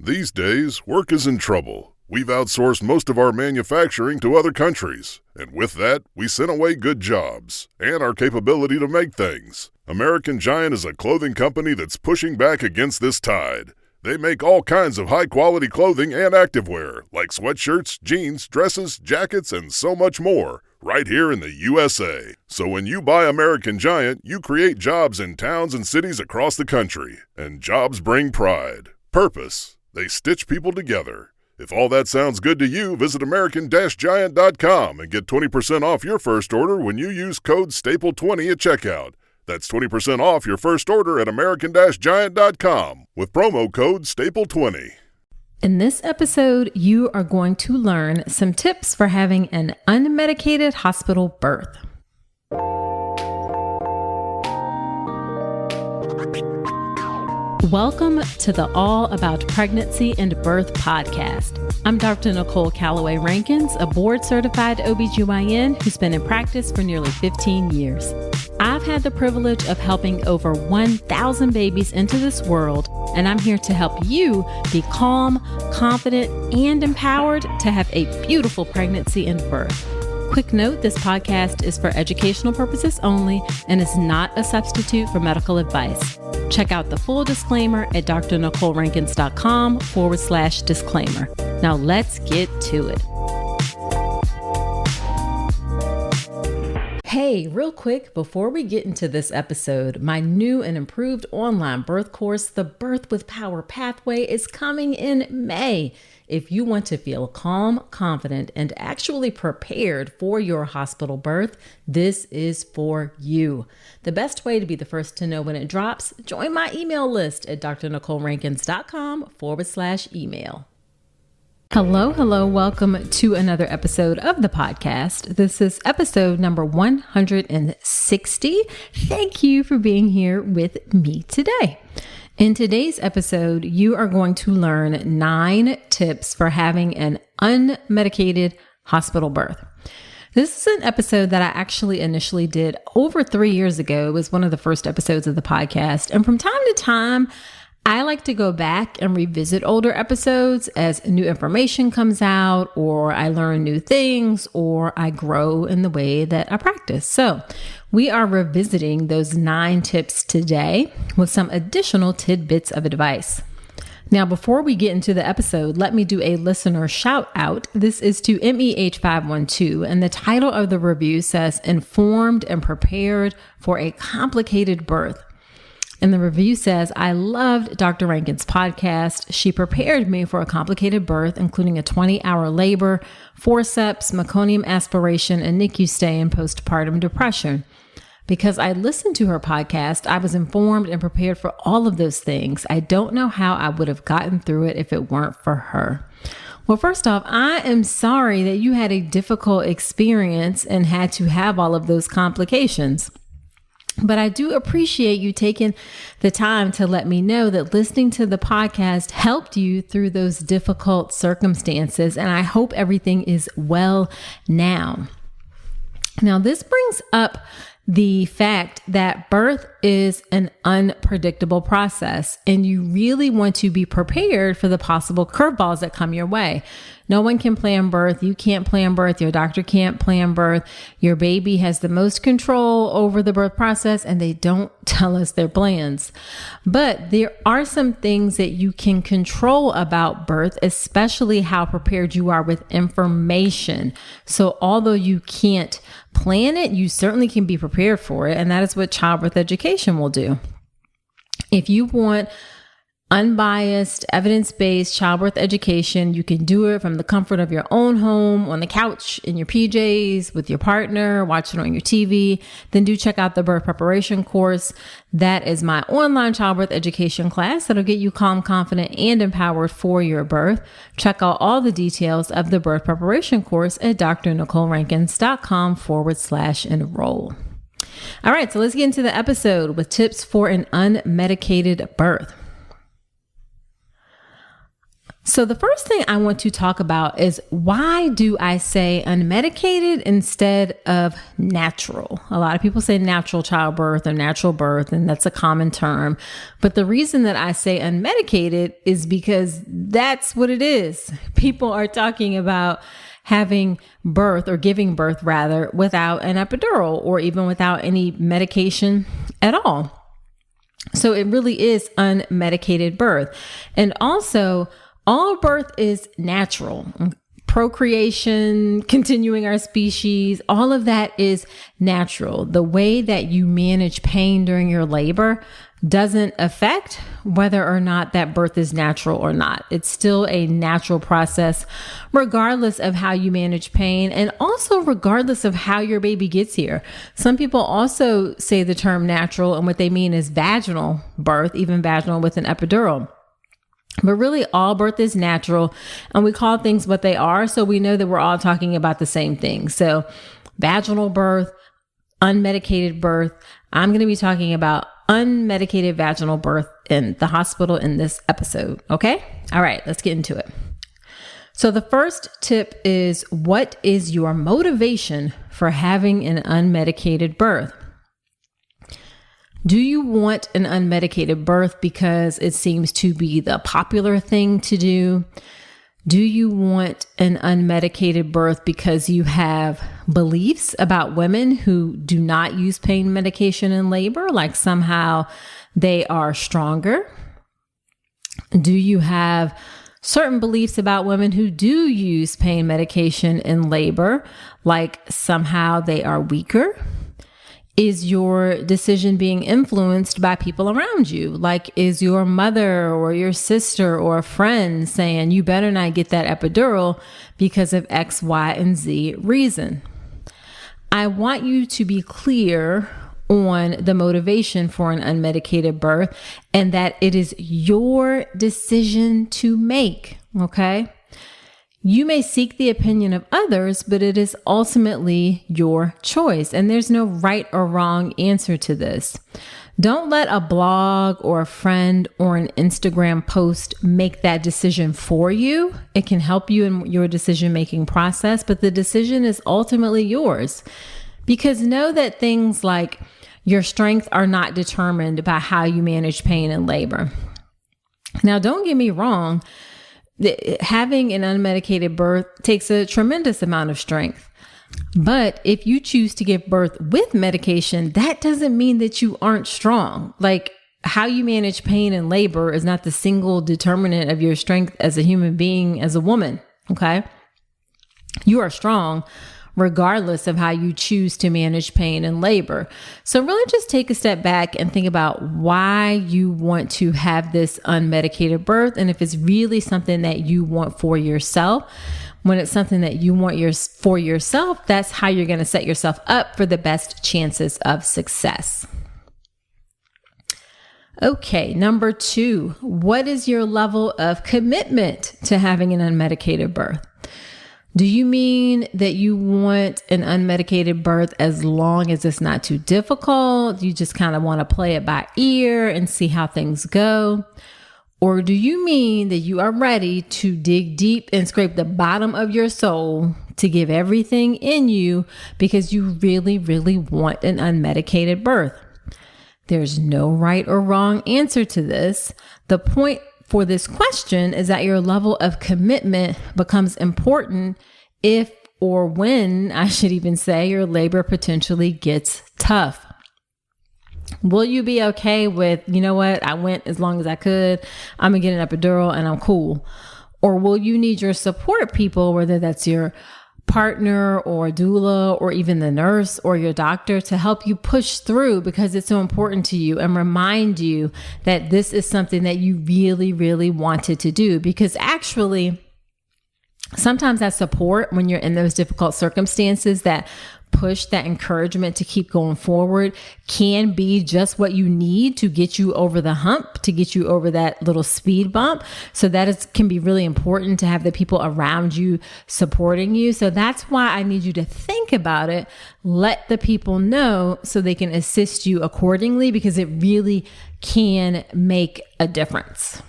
These days, work is in trouble. We've outsourced most of our manufacturing to other countries, and with that, we sent away good jobs and our capability to make things. American Giant is a clothing company that's pushing back against this tide. They make all kinds of high-quality clothing and activewear, like sweatshirts, jeans, dresses, jackets, and so much more, right here in the USA. So when you buy American Giant, you create jobs in towns and cities across the country. And jobs bring pride, purpose. They stitch people together. If all that sounds good to you, visit American-Giant.com and get 20% off your first order when you use code STAPLE20 at checkout. That's 20% off your first order at American-Giant.com with promo code STAPLE20. In this episode, you are going to learn some tips for having an unmedicated hospital birth. Welcome to the All About Pregnancy and Birth podcast. I'm Dr. Nicole Calloway Rankins, a board-certified OBGYN who's been in practice for nearly 15 years. I've had the privilege of helping over 1,000 babies into this world, and I'm here to help you be calm, confident, and empowered to have a beautiful pregnancy and birth. Quick note, this podcast is for educational purposes only and is not a substitute for medical advice. Check out the full disclaimer at drnicolerankins.com/disclaimer. Now let's get to it. Hey, real quick, before we get into this episode, my new and improved online birth course, The Birth with Power Pathway, is coming in May. If you want to feel calm, confident, and actually prepared for your hospital birth, this is for you. The best way to be the first to know when it drops, join my email list at drnicolerankins.com/email. Hello. Welcome to another episode of the podcast. This is episode number 160. Thank you for being here with me today. In today's episode, you are going to learn 9 tips for having an unmedicated hospital birth. This is an episode that I actually initially did over 3 years ago. It was one of the first episodes of the podcast. And from time to time, I like to go back and revisit older episodes as new information comes out, or I learn new things, or I grow in the way that I practice. So we are revisiting those 9 tips today with some additional tidbits of advice. Now, before we get into the episode, let me do a listener shout out. This is to MEH512, and the title of the review says, "Informed and prepared for a complicated birth." And the review says, "I loved Dr. Rankin's podcast. She prepared me for a complicated birth, including a 20-hour labor, forceps, meconium aspiration, and NICU stay in postpartum depression. Because I listened to her podcast, I was informed and prepared for all of those things. I don't know how I would have gotten through it if it weren't for her." Well, first off, I am sorry that you had a difficult experience and had to have all of those complications. But I do appreciate you taking the time to let me know that listening to the podcast helped you through those difficult circumstances. And I hope everything is well now. Now, this brings up the fact that birth is an unpredictable process, and you really want to be prepared for the possible curveballs that come your way. No one can plan birth. You can't plan birth. Your doctor can't plan birth. Your baby has the most control over the birth process, and they don't tell us their plans. But there are some things that you can control about birth, especially how prepared you are with information. So although you can't plan it, you certainly can be prepared for it. And that is what childbirth education will do. If you want unbiased, evidence-based childbirth education, you can do it from the comfort of your own home, on the couch, in your PJs, with your partner, watch it on your TV. Then do check out the birth preparation course. That is my online childbirth education class that'll get you calm, confident, and empowered for your birth. Check out all the details of the birth preparation course at drnicolerankins.com/enroll. All right, so let's get into the episode with tips for an unmedicated birth. So the first thing I want to talk about is, why do I say unmedicated instead of natural? A lot of people say natural childbirth or natural birth, and that's a common term. But the reason that I say unmedicated is because that's what it is. People are talking about having birth, or giving birth rather, without an epidural or even without any medication at all. So it really is unmedicated birth. And also, all birth is natural. Procreation, continuing our species, all of that is natural. The way that you manage pain during your labor doesn't affect whether or not that birth is natural or not. It's still a natural process, regardless of how you manage pain, and also regardless of how your baby gets here. Some people also say the term natural, and what they mean is vaginal birth, even vaginal with an epidural. But really, all birth is natural, and we call things what they are, so we know that we're all talking about the same thing. So vaginal birth, unmedicated birth. I'm going to be talking about unmedicated vaginal birth in the hospital in this episode. Okay? All right, let's get into it. So the first tip is, what is your motivation for having an unmedicated birth? Do you want an unmedicated birth because it seems to be the popular thing to do? Do you want an unmedicated birth because you have beliefs about women who do not use pain medication in labor, like somehow they are stronger? Do you have certain beliefs about women who do use pain medication in labor, like somehow they are weaker? Is your decision being influenced by people around you? Like, is your mother or your sister or a friend saying, you better not get that epidural because of X, Y, and Z reason? I want you to be clear on the motivation for an unmedicated birth, and that it is your decision to make, okay? You may seek the opinion of others, but it is ultimately your choice. And there's no right or wrong answer to this. Don't let a blog or a friend or an Instagram post make that decision for you. It can help you in your decision-making process, but the decision is ultimately yours. Because know that things like your strength are not determined by how you manage pain and labor. Now, don't get me wrong. Having an unmedicated birth takes a tremendous amount of strength. But if you choose to give birth with medication, that doesn't mean that you aren't strong. Like, how you manage pain and labor is not the single determinant of your strength as a human being, as a woman. Okay. You are strong regardless of how you choose to manage pain and labor. So really just take a step back and think about why you want to have this unmedicated birth, and if it's really something that you want for yourself. When it's something that you want for yourself, that's how you're going to set yourself up for the best chances of success. Okay, number 2, what is your level of commitment to having an unmedicated birth? Do you mean that you want an unmedicated birth as long as it's not too difficult? You just kind of want to play it by ear and see how things go? Or do you mean that you are ready to dig deep and scrape the bottom of your soul to give everything in you because you really, really want an unmedicated birth? There's no right or wrong answer to this. The point for this question is that your level of commitment becomes important if, or when, I should even say, your labor potentially gets tough. Will you be okay with, you know what, I went as long as I could, I'm gonna get an epidural and I'm cool? Or will you need your support people, whether that's your partner or doula or even the nurse or your doctor, to help you push through because it's so important to you, and remind you that this is something that you really, really wanted to do? Because actually, sometimes that support, when you're in those difficult circumstances, that push, that encouragement to keep going forward, can be just what you need to get you over the hump, to get you over that little speed bump. So that can be really important to have the people around you supporting you. So that's why I need you to think about it. Let the people know so they can assist you accordingly, because it really can make a difference.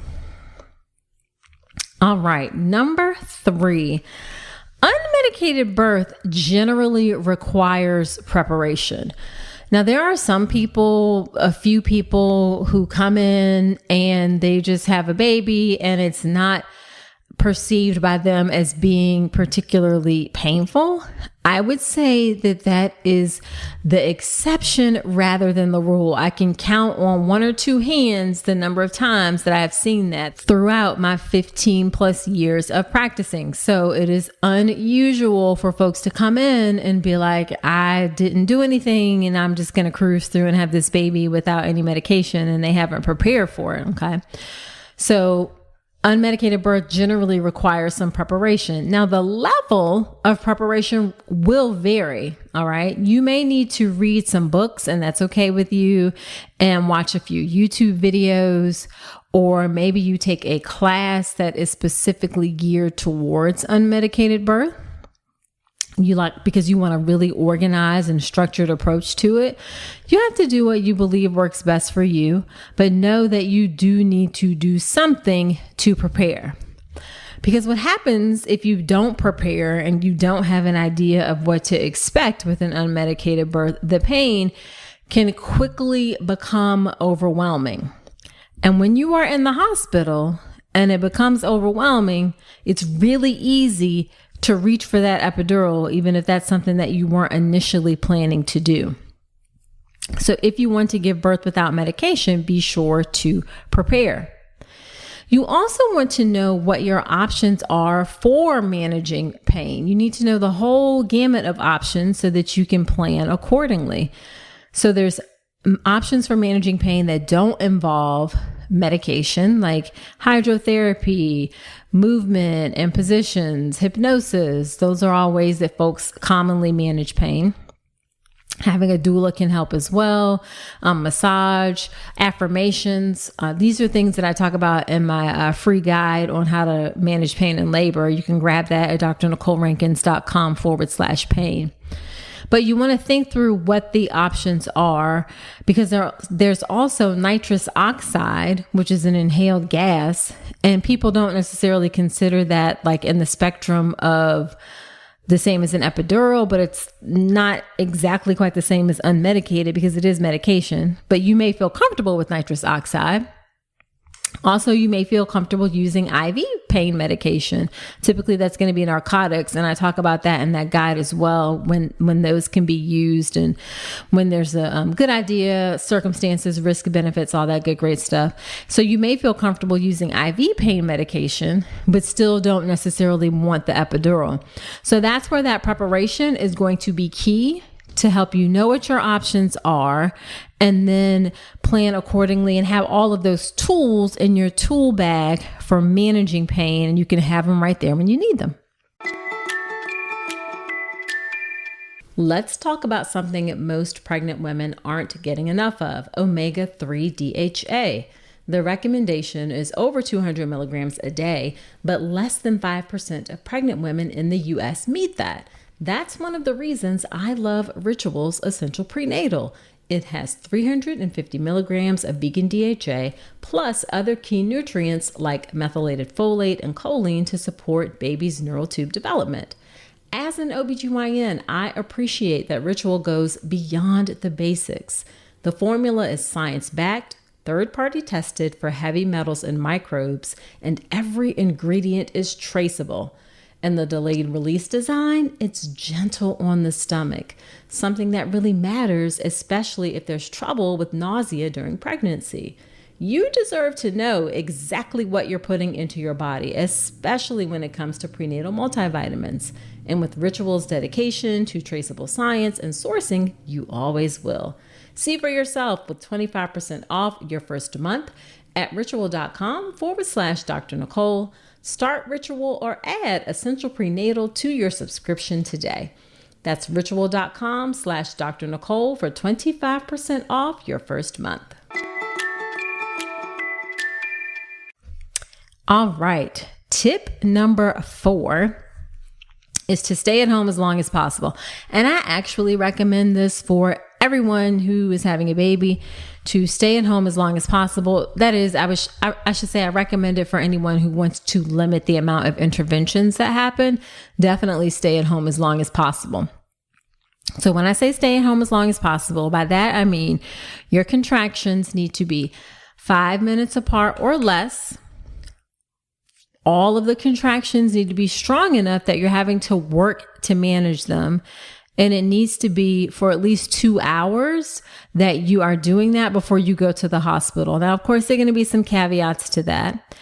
All right. Number 3, unmedicated birth generally requires preparation. Now, there are some people, a few people who come in and they just have a baby and it's not perceived by them as being particularly painful. I would say that that is the exception rather than the rule. I can count on 1 or 2 hands the number of times that I have seen that throughout my 15 plus years of practicing. So it is unusual for folks to come in and be like, I didn't do anything and I'm just going to cruise through and have this baby without any medication, and they haven't prepared for it. Okay. So unmedicated birth generally requires some preparation. Now, the level of preparation will vary. All right. You may need to read some books, and that's okay with you, and watch a few YouTube videos, or maybe you take a class that is specifically geared towards unmedicated birth. Because you want a really organized and structured approach to it. You have to do what you believe works best for you, but know that you do need to do something to prepare. Because what happens if you don't prepare and you don't have an idea of what to expect with an unmedicated birth, the pain can quickly become overwhelming. And when you are in the hospital and it becomes overwhelming, it's really easy to reach for that epidural, even if that's something that you weren't initially planning to do. So if you want to give birth without medication, be sure to prepare. You also want to know what your options are for managing pain. You need to know the whole gamut of options so that you can plan accordingly. So there's options for managing pain that don't involve medication, like hydrotherapy, movement and positions, hypnosis. Those are all ways that folks commonly manage pain. Having a doula can help as well. Massage, affirmations. These are things that I talk about in my free guide on how to manage pain in labor. You can grab that at drnicolerankins.com/pain. But you want to think through what the options are, because there's also nitrous oxide, which is an inhaled gas, and people don't necessarily consider that like in the spectrum of the same as an epidural, but it's not exactly quite the same as unmedicated because it is medication. But you may feel comfortable with nitrous oxide. Also, you may feel comfortable using IV pain medication. Typically, that's going to be narcotics, and I talk about that in that guide as well, when those can be used and when there's a good idea, circumstances, risk, benefits, all that good, great stuff. So you may feel comfortable using IV pain medication, but still don't necessarily want the epidural. So that's where that preparation is going to be key to help you know what your options are, and then plan accordingly and have all of those tools in your tool bag for managing pain, and you can have them right there when you need them. Let's talk about something most pregnant women aren't getting enough of: omega-3 DHA. The recommendation is over 200 milligrams a day, but less than 5% of pregnant women in the US meet that. That's one of the reasons I love Ritual's Essential Prenatal. It has 350 milligrams of vegan DHA plus other key nutrients like methylated folate and choline to support baby's neural tube development. As an OBGYN, I appreciate that Ritual goes beyond the basics. The formula is science-backed, third-party tested for heavy metals and microbes, and every ingredient is traceable. And the delayed release design, it's gentle on the stomach, something that really matters, especially if there's trouble with nausea during pregnancy. You deserve to know exactly what you're putting into your body, especially when it comes to prenatal multivitamins. And with Ritual's dedication to traceable science and sourcing, you always will. See for yourself with 25% off your first month at ritual.com/Dr. Nicole. Start Ritual or add Essential Prenatal to your subscription today. That's ritual.com/Dr. Nicole for 25% off your first month. All right. Tip number 4 is to stay at home as long as possible. And I actually recommend this for everyone who is having a baby to stay at home as long as possible. That is, I should say I recommend it for anyone who wants to limit the amount of interventions that happen. Definitely stay at home as long as possible. So when I say stay at home as long as possible, by that I mean your contractions need to be 5 minutes apart or less. All of the contractions need to be strong enough that you're having to work to manage them. And it needs to be for at least 2 hours that you are doing that before you go to the hospital. Now, of course, there are going to be some caveats to that.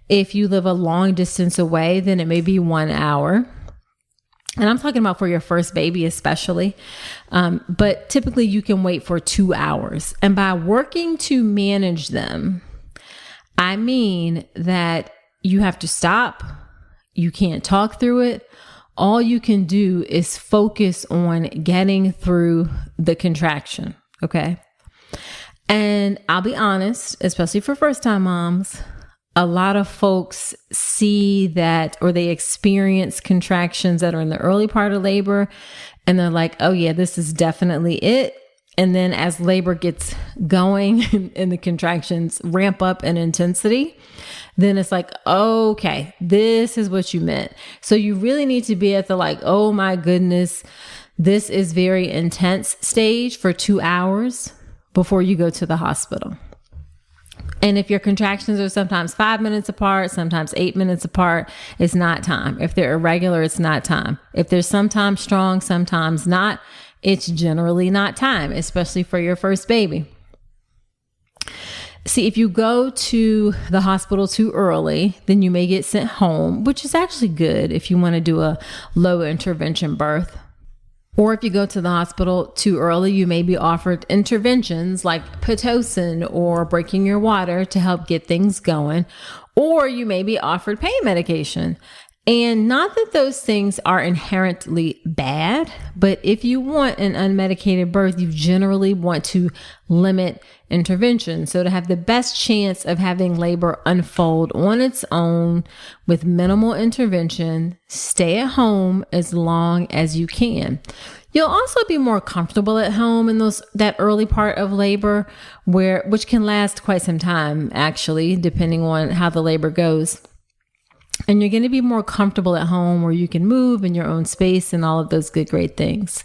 If you live a long distance away, then it may be 1 hour. And I'm talking about for your first baby, especially. But typically you can wait for 2 hours. And by working to manage them, I mean that you have to stop. You can't talk through it. All you can do is focus on getting through the contraction. Okay. And I'll be honest, especially for first time moms, a lot of folks see that, or they experience contractions that are in the early part of labor, and they're like, oh yeah, this is definitely it. And then as labor gets going and the contractions ramp up in intensity, then it's like, okay, this is what you meant. So you really need to be at the like, oh my goodness, this is very intense stage for 2 hours before you go to the hospital. And if your contractions are sometimes 5 minutes apart, sometimes 8 minutes apart, it's not time. If they're irregular, it's not time. If they're sometimes strong, sometimes not, it's generally not time, especially for your first baby. See, if you go to the hospital too early, then you may get sent home, which is actually good if you want to do a low intervention birth. Or if you go to the hospital too early, you may be offered interventions like Pitocin or breaking your water to help get things going. Or you may be offered pain medication. And not that those things are inherently bad, but if you want an unmedicated birth, you generally want to limit intervention. So to have the best chance of having labor unfold on its own with minimal intervention, stay at home as long as you can. You'll also be more comfortable at home in that early part of labor, which can last quite some time, actually, depending on how the labor goes. And you're going to be more comfortable at home where you can move in your own space and all of those good, great things.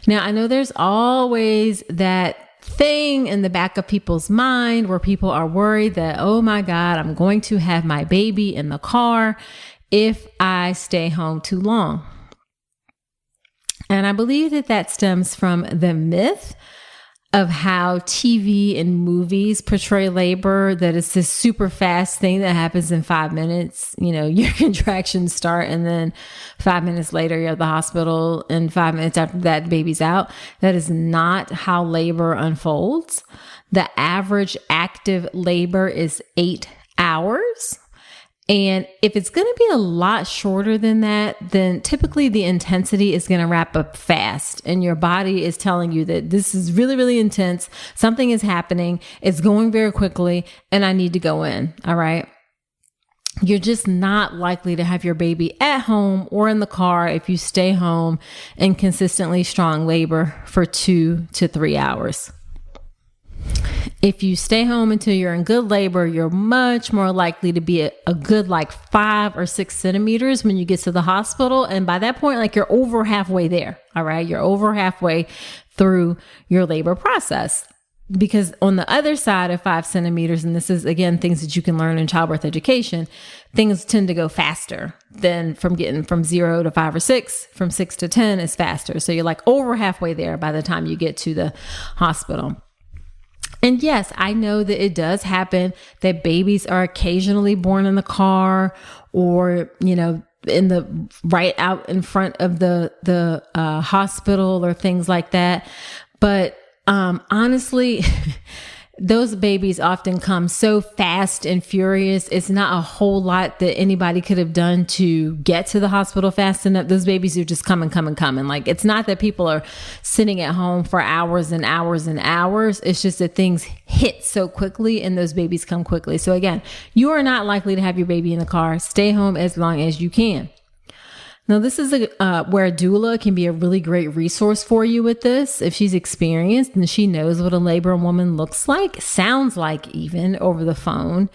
Now, I know there's always that thing in the back of people's mind where people are worried that, oh my God, I'm going to have my baby in the car if I stay home too long. And I believe that stems from the myth of how TV and movies portray labor, that it's this super fast thing that happens in 5 minutes. You know, your contractions start and then 5 minutes later you're at the hospital, and 5 minutes after that baby's out. That is not how labor unfolds. The average active labor is 8 hours. And if it's going to be a lot shorter than that, then typically the intensity is going to wrap up fast. And your body is telling you that this is really, really intense. Something is happening. It's going very quickly and I need to go in. All right. You're just not likely to have your baby at home or in the car if you stay home in consistently strong labor for 2 to 3 hours. If you stay home until you're in good labor, you're much more likely to be a good 5 or 6 centimeters when you get to the hospital. And by that point, you're over halfway there. All right. You're over halfway through your labor process. Because on the other side of 5 centimeters, and this is, again, things that you can learn in childbirth education, things tend to go faster than from getting from 0 to 5 or 6. From 6 to 10 is faster. So you're over halfway there by the time you get to the hospital. And yes, I know that it does happen that babies are occasionally born in the car or, in the right out in front of the hospital or things like that. But honestly, those babies often come so fast and furious. It's not a whole lot that anybody could have done to get to the hospital fast enough. Those babies are just coming. It's not that people are sitting at home for hours and hours and hours. It's just that things hit so quickly and those babies come quickly. So again, you are not likely to have your baby in the car. Stay home as long as you can. Now, this is where a doula can be a really great resource for you with this. If she's experienced and she knows what a labor woman looks like, sounds like even over the phone.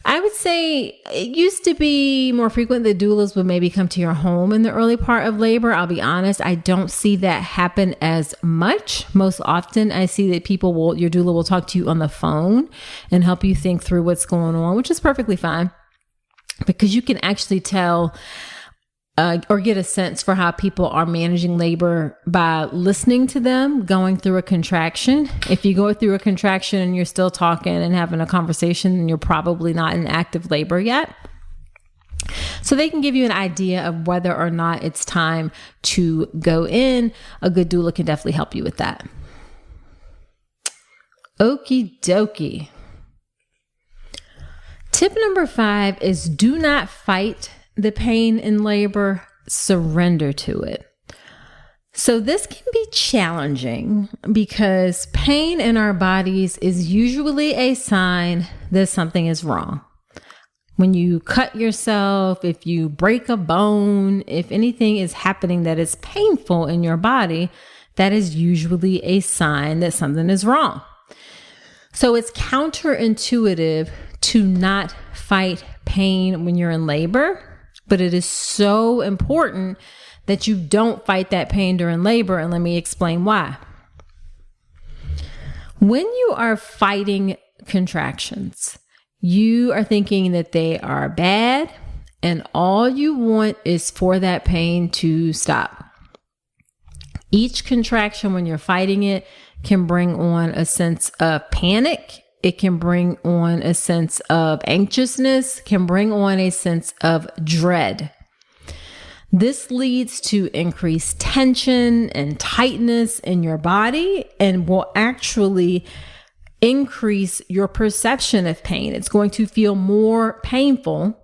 I would say it used to be more frequent that doulas would maybe come to your home in the early part of labor. I'll be honest, I don't see that happen as much. Most often I see that your doula will talk to you on the phone and help you think through what's going on, which is perfectly fine because you can actually tell or get a sense for how people are managing labor by listening to them going through a contraction. If you go through a contraction and you're still talking and having a conversation, then you're probably not in active labor yet. So they can give you an idea of whether or not it's time to go in. A good doula can definitely help you with that. Okie dokie. Tip number 5 is do not fight the pain in labor, surrender to it. So this can be challenging because pain in our bodies is usually a sign that something is wrong. When you cut yourself, if you break a bone, if anything is happening that is painful in your body, that is usually a sign that something is wrong. So it's counterintuitive to not fight pain when you're in labor. But it is so important that you don't fight that pain during labor. And let me explain why. When you are fighting contractions, you are thinking that they are bad and all you want is for that pain to stop. Each contraction when you're fighting it can bring on a sense of panic. It can bring on a sense of anxiousness, can bring on a sense of dread. This leads to increased tension and tightness in your body and will actually increase your perception of pain. It's going to feel more painful.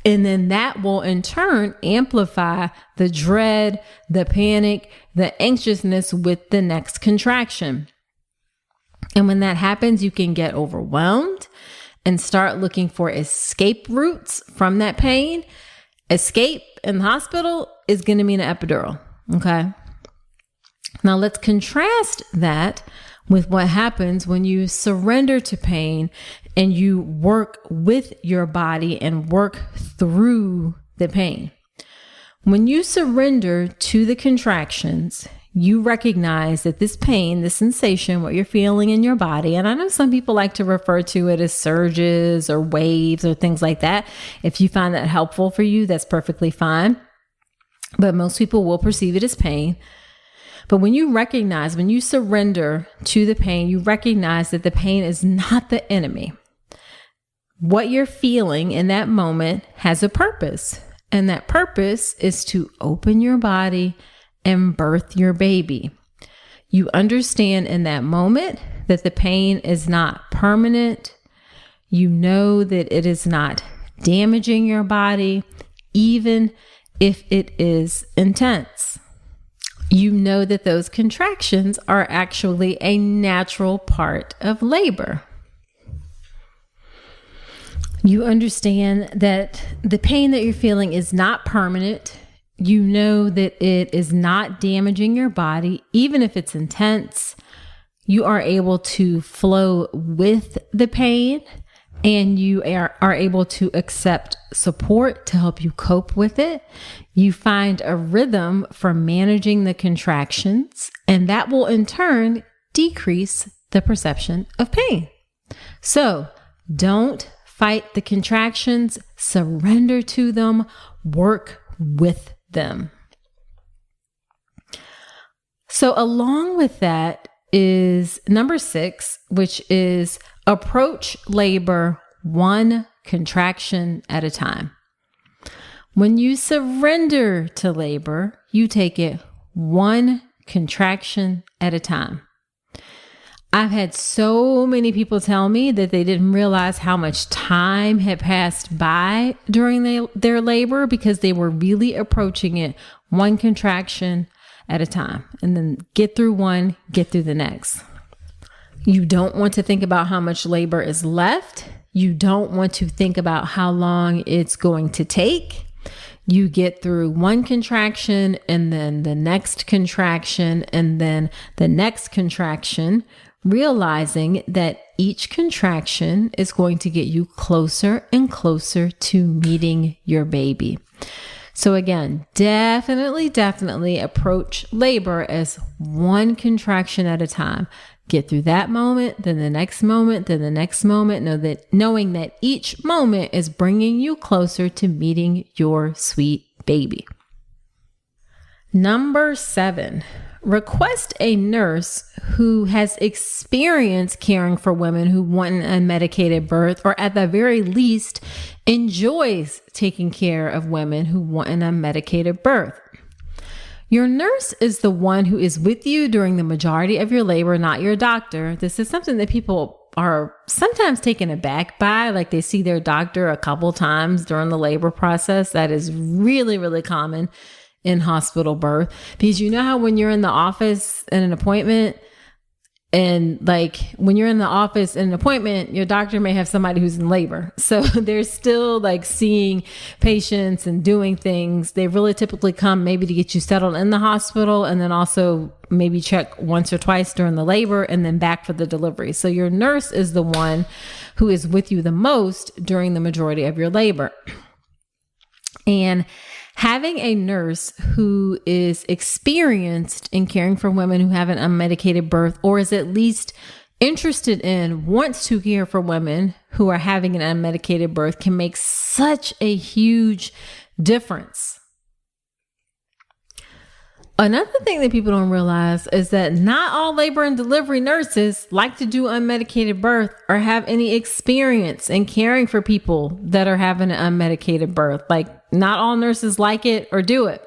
And then that will in turn amplify the dread, the panic, the anxiousness with the next contraction. And when that happens, you can get overwhelmed and start looking for escape routes from that pain. Escape in the hospital is going to mean an epidural. Okay. Now let's contrast that with what happens when you surrender to pain and you work with your body and work through the pain. When you surrender to the contractions, you recognize that this pain, this sensation, what you're feeling in your body, and I know some people like to refer to it as surges or waves or things like that. If you find that helpful for you, that's perfectly fine. But most people will perceive it as pain. But when you surrender to the pain, you recognize that the pain is not the enemy. What you're feeling in that moment has a purpose. And that purpose is to open your body and birth your baby. You understand in that moment that the pain is not permanent. You know that it is not damaging your body, even if it is intense. You know that those contractions are actually a natural part of labor. You understand that the pain that you're feeling is not permanent. You know that it is not damaging your body, even if it's intense. You are able to flow with the pain and you are able to accept support to help you cope with it. You find a rhythm for managing the contractions, and that will in turn decrease the perception of pain. So don't fight the contractions, surrender to them, work with them. So along with that is number 6, which is approach labor one contraction at a time. When you surrender to labor, you take it one contraction at a time. I've had so many people tell me that they didn't realize how much time had passed by during their labor because they were really approaching it one contraction at a time, and then get through one, get through the next. You don't want to think about how much labor is left. You don't want to think about how long it's going to take. You get through one contraction and then the next contraction and then the next contraction, realizing that each contraction is going to get you closer and closer to meeting your baby. So again, definitely approach labor as one contraction at a time. Get through that moment, then the next moment, then the next moment, knowing that each moment is bringing you closer to meeting your sweet baby. Number 7, request a nurse who has experience caring for women who want an unmedicated birth, or at the very least, enjoys taking care of women who want an unmedicated birth. Your nurse is the one who is with you during the majority of your labor, not your doctor. This is something that people are sometimes taken aback by, like they see their doctor a couple times during the labor process. That is really common in hospital birth, because you know how when you're in the office in an appointment, and like when you're in the office in an appointment, your doctor may have somebody who's in labor. So they're still like seeing patients and doing things. They really typically come maybe to get you settled in the hospital, and then also maybe check once or twice during the labor and then back for the delivery. So your nurse is the one who is with you the most during the majority of your labor. And having a nurse who is experienced in caring for women who have an unmedicated birth, or is at least interested in, wants to care for women who are having an unmedicated birth, can make such a huge difference. Another thing that people don't realize is that not all labor and delivery nurses like to do unmedicated birth or have any experience in caring for people that are having an unmedicated birth. Like, not all nurses like it or do it.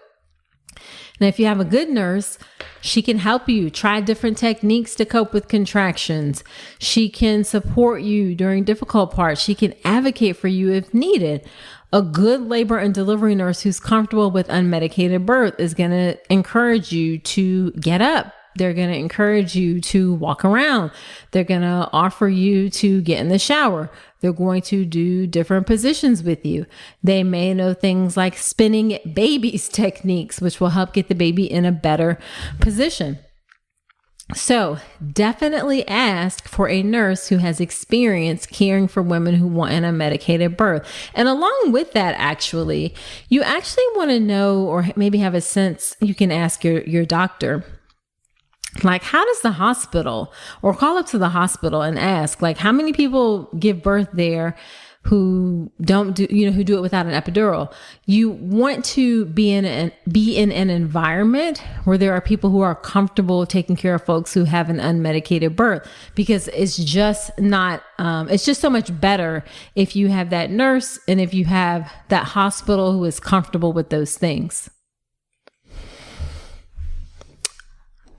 And if you have a good nurse, she can help you try different techniques to cope with contractions. She can support you during difficult parts. She can advocate for you if needed. A good labor and delivery nurse who's comfortable with unmedicated birth is going to encourage you to get up. They're going to encourage you to walk around. They're going to offer you to get in the shower. They're going to do different positions with you. They may know things like spinning babies techniques, which will help get the baby in a better position. So definitely ask for a nurse who has experience caring for women who want an unmedicated birth. And along with that, you actually want to know, or maybe have a sense, you can ask your doctor, like, how does the hospital, or call up to the hospital and ask, like, how many people give birth there who don't do, who do it without an epidural? You want to be in an environment where there are people who are comfortable taking care of folks who have an unmedicated birth, because it's just so much better if you have that nurse and if you have that hospital who is comfortable with those things.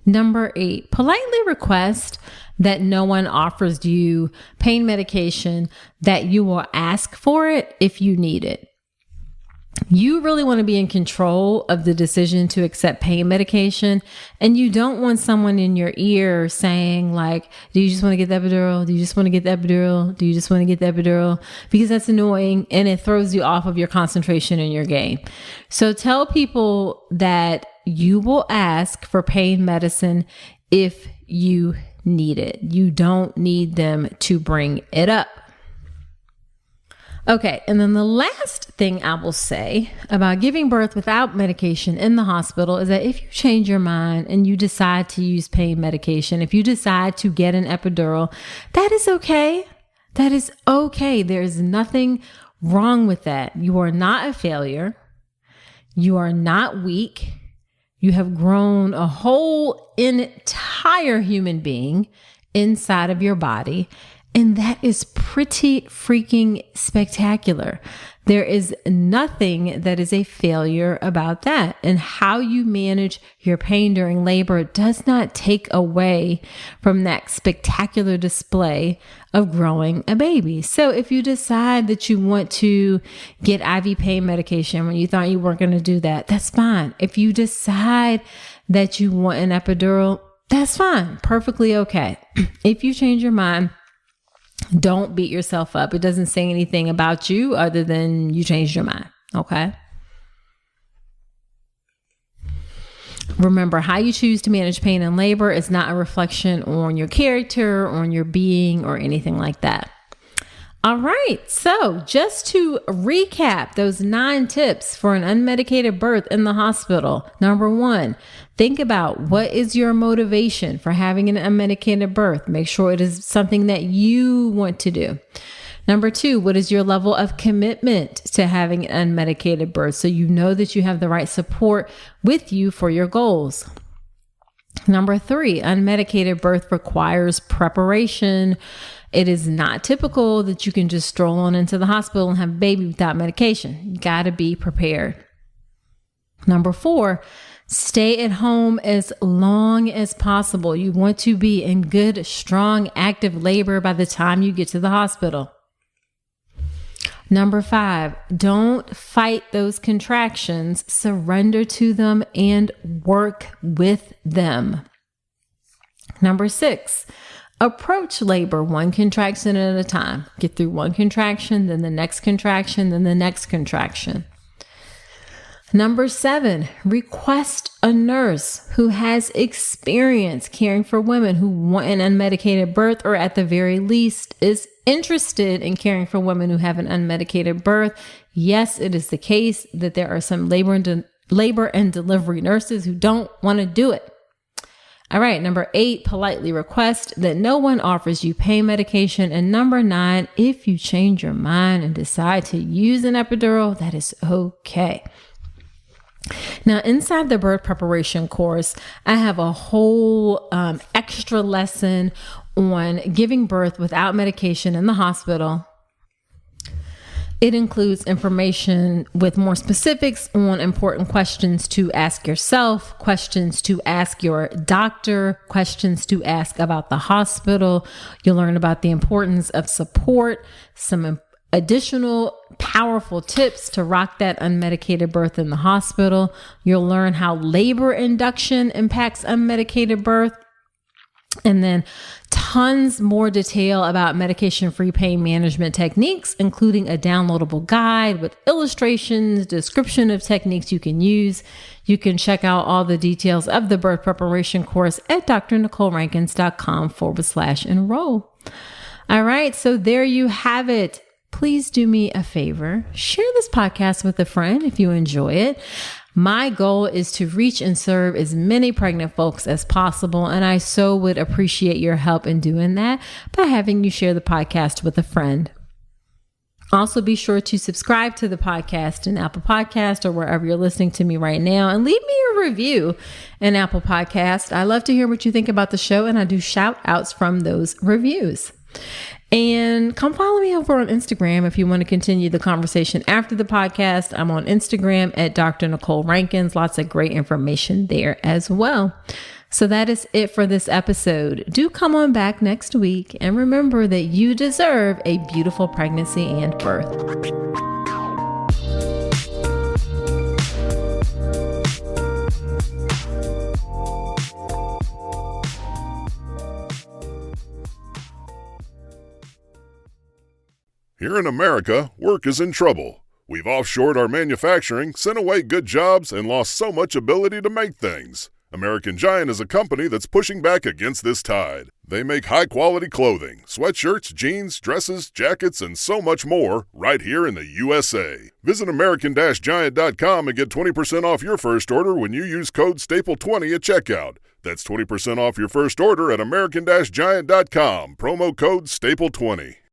Number 8, politely request that no one offers you pain medication, that you will ask for it if you need it. You really want to be in control of the decision to accept pain medication, and you don't want someone in your ear saying, like, do you just want to get the epidural? Do you just want to get the epidural? Do you just want to get the epidural? Because that's annoying and it throws you off of your concentration in your game. So tell people that you will ask for pain medicine if you need it. You don't need them to bring it up. Okay, and then the last thing I will say about giving birth without medication in the hospital is that if you change your mind and you decide to use pain medication, if you decide to get an epidural, that is okay. That is okay. There is nothing wrong with that. You are not a failure. You are not weak. You have grown a whole entire human being inside of your body. And that is pretty freaking spectacular. There is nothing that is a failure about that. And how you manage your pain during labor does not take away from that spectacular display of growing a baby. So if you decide that you want to get IV pain medication when you thought you weren't going to do that, that's fine. If you decide that you want an epidural, that's fine. Perfectly okay. If you change your mind, don't beat yourself up. It doesn't say anything about you other than you changed your mind. Okay. Remember, how you choose to manage pain and labor is not a reflection on your character, on your being, or anything like that. All right. So just to recap those 9 tips for an unmedicated birth in the hospital. Number 1, think about what is your motivation for having an unmedicated birth. Make sure it is something that you want to do. Number 2, what is your level of commitment to having an unmedicated birth? So you know that you have the right support with you for your goals. Number 3, unmedicated birth requires preparation. It is not typical that you can just stroll on into the hospital and have a baby without medication. You got to be prepared. Number 4, stay at home as long as possible. You want to be in good, strong, active labor by the time you get to the hospital. Number 5, don't fight those contractions. Surrender to them and work with them. Number 6, approach labor one contraction at a time. Get through one contraction, then the next contraction, then the next contraction. Number 7, request a nurse who has experience caring for women who want an unmedicated birth, or at the very least is interested in caring for women who have an unmedicated birth. Yes, it is the case that there are some labor and delivery nurses who don't want to do it. All right. Number 8, politely request that no one offers you pain medication. And number 9, if you change your mind and decide to use an epidural, that is okay. Now, inside the birth preparation course, I have a whole extra lesson on giving birth without medication in the hospital. It includes information with more specifics on important questions to ask yourself, questions to ask your doctor, questions to ask about the hospital. You'll learn about the importance of support, some additional powerful tips to rock that unmedicated birth in the hospital. You'll learn how labor induction impacts unmedicated birth. And then tons more detail about medication-free pain management techniques, including a downloadable guide with illustrations, description of techniques you can use. You can check out all the details of the birth preparation course at drnicolerankins.com/enroll. All right, so there you have it. Please do me a favor. Share this podcast with a friend if you enjoy it. My goal is to reach and serve as many pregnant folks as possible, and I so would appreciate your help in doing that by having you share the podcast with a friend. Also, be sure to subscribe to the podcast in Apple Podcast or wherever you're listening to me right now, and leave me a review in Apple Podcast. I love to hear what you think about the show, and I do shout outs from those reviews. And come follow me over on Instagram if you want to continue the conversation after the podcast. I'm on Instagram at Dr. Nicole Rankins. Lots of great information there as well. So that is it for this episode. Do come on back next week and remember that you deserve a beautiful pregnancy and birth. Here in America, work is in trouble. We've offshored our manufacturing, sent away good jobs, and lost so much ability to make things. American Giant is a company that's pushing back against this tide. They make high-quality clothing, sweatshirts, jeans, dresses, jackets, and so much more right here in the USA. Visit American-Giant.com and get 20% off your first order when you use code STAPLE20 at checkout. That's 20% off your first order at American-Giant.com, promo code STAPLE20.